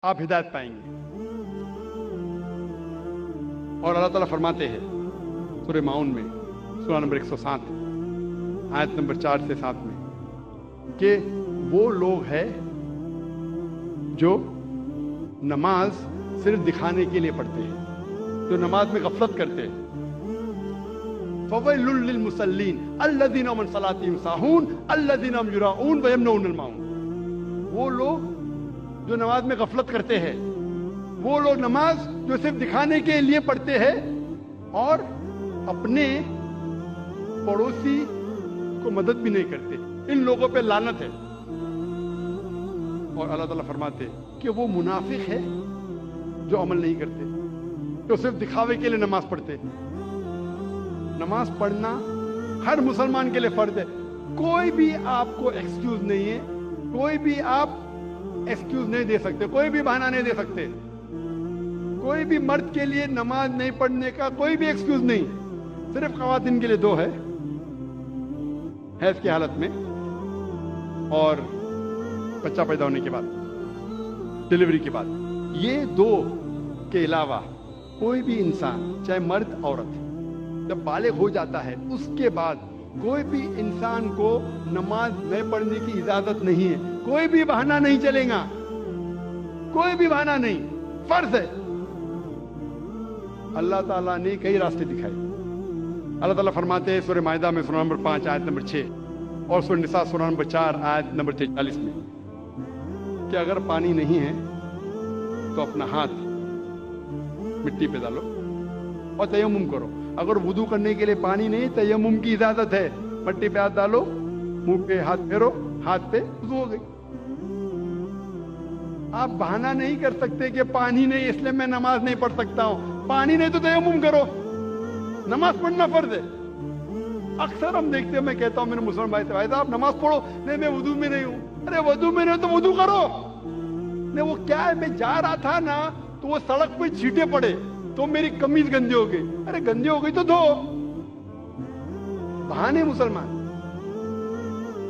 آپ ہدایت پائیں گے. اور اللہ تعالیٰ فرماتے ہیں سورہ ماؤن میں سورہ نمبر 107 آیت نمبر 4 سے 7 میں کہ وہ لوگ ہیں جو نماز صرف دکھانے کے لیے پڑھتے ہیں، جو نماز میں غفلت کرتے ہیں. فَوَيْلٌ لِّلْمُصَلِّينَ الَّذِينَ هُمْ عَنْ صَلَاتِهِمْ سَاهُونَ الَّذِينَ هُمْ يُرَاءُونَ وَيَمْنَعُونَ الْمَاعُونَ. وہ لوگ جو نماز میں غفلت کرتے ہیں، وہ لوگ نماز جو صرف دکھانے کے لیے پڑھتے ہیں اور اپنے پڑوسی کو مدد بھی نہیں کرتے، ان لوگوں پہ لعنت ہے. اور اللہ تعالیٰ فرماتے کہ وہ منافق ہے جو عمل نہیں کرتے، جو صرف دکھاوے کے لیے نماز پڑھتے. نماز پڑھنا ہر مسلمان کے لیے فرض ہے. کوئی بھی آپ کو ایکسکیوز نہیں ہے، کوئی بھی آپ ایکسکیوز نہیں دے سکتے، کوئی بھی بہانہ نہیں دے سکتے. کوئی بھی مرد کے لیے نماز نہیں پڑھنے کا کوئی بھی ایکسکیوز نہیں. صرف خواتین کے لیے 2 ہے، حیض کی حالت میں اور بچہ پیدا ہونے کے بعد، ڈلیوری کے بعد. یہ 2 کے علاوہ کوئی بھی انسان چاہے مرد عورت جب بالغ ہو جاتا ہے اس کے بعد کوئی بھی انسان کو نماز نہیں پڑھنے کی اجازت نہیں ہے. کوئی بھی بہانہ نہیں چلے گا، کوئی بھی بہانہ نہیں، فرض ہے. اللہ تعالیٰ نے کئی راستے دکھائے. اللہ تعالیٰ فرماتے ہیں سورہ مائدہ میں سورہ نمبر 5 آیت نمبر 6 اور سورہ نساء سورہ نمبر 4 آیت نمبر 43 میں کہ اگر پانی نہیں ہے تو اپنا ہاتھ مٹی پہ ڈالو اور تیمم کرو. اگر وضو کرنے کے لیے پانی نہیں، تیمم کی اجازت ہے. مٹی پہ ہاتھ ڈالو، منہ پہ ہاتھ پھیرو، ہاتھ پہ وضو ہو گئی. آپ بہانہ نہیں کر سکتے کہ پانی نہیں اس لیے میں نماز نہیں پڑھ سکتا ہوں. پانی نہیں تو تیمم کرو. نماز پڑھنا فرض ہے. اکثر ہم دیکھتے ہیں، میں کہتا ہوں میرے مسلمان بھائی سے، بھائی صاحب نماز پڑھو. نہیں میں وضو میں نہیں ہوں. ارے وضو میں نہیں ہو تو وضو کرو. نہیں وہ کیا ہے، میں جا رہا تھا نا تو وہ سڑک پہ چھینٹے پڑے تو میری قمیض گندی ہو گئی. ارے گندی ہو گئی تو دھو. بہانے مسلمان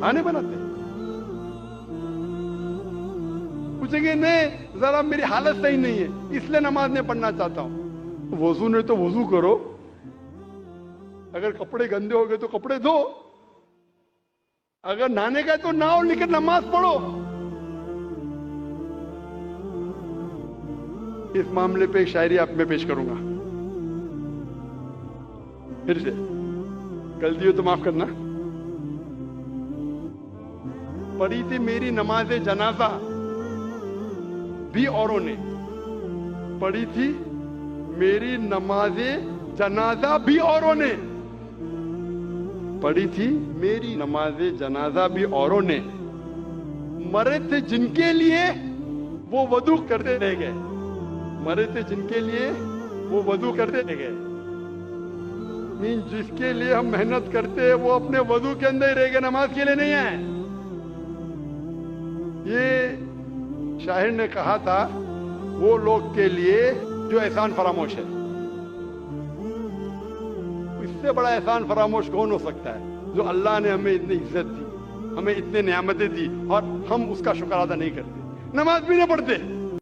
بہانے بناتے. پوچھیں گے نہیں ذرا میری حالت صحیح نہیں ہے اس لیے نماز نہیں پڑھنا چاہتا ہوں. وضو نہیں تو وضو کرو. اگر کپڑے گندے ہو گئے تو کپڑے دھو. اگر نہانے کا تو نہاؤ لیکن نماز پڑھو. اس معاملے پہ ایک شاعری آپ میں پیش کروں گا. پھر سے غلطی ہو تو معاف کرنا. پڑھی تھی میری نماز جنازہ بھی اوروں نے، پڑھی تھی میری نماز جنازہ بھی اوروں نے، پڑھی تھی میری نماز جنازہ بھی اوروں نے. مرے تھے جن کے لیے وہ وضو کرتے رہ گئے. مرے تھے جن کے لیے وہ وضو کرتے رہ گئے. جس کے لیے ہم محنت کرتے وہ اپنے وضو کے اندر ہی رہ گئے، نماز کے لیے نہیں ہے. یہ شاعر نے کہا تھا وہ لوگ کے لیے جو احسان فراموش ہے. اس سے بڑا احسان فراموش کون ہو سکتا ہے جو اللہ نے ہمیں اتنی عزت دی، ہمیں اتنے نعمتیں دی اور ہم اس کا شکر ادا نہیں کرتے، نماز بھی نہیں پڑھتے.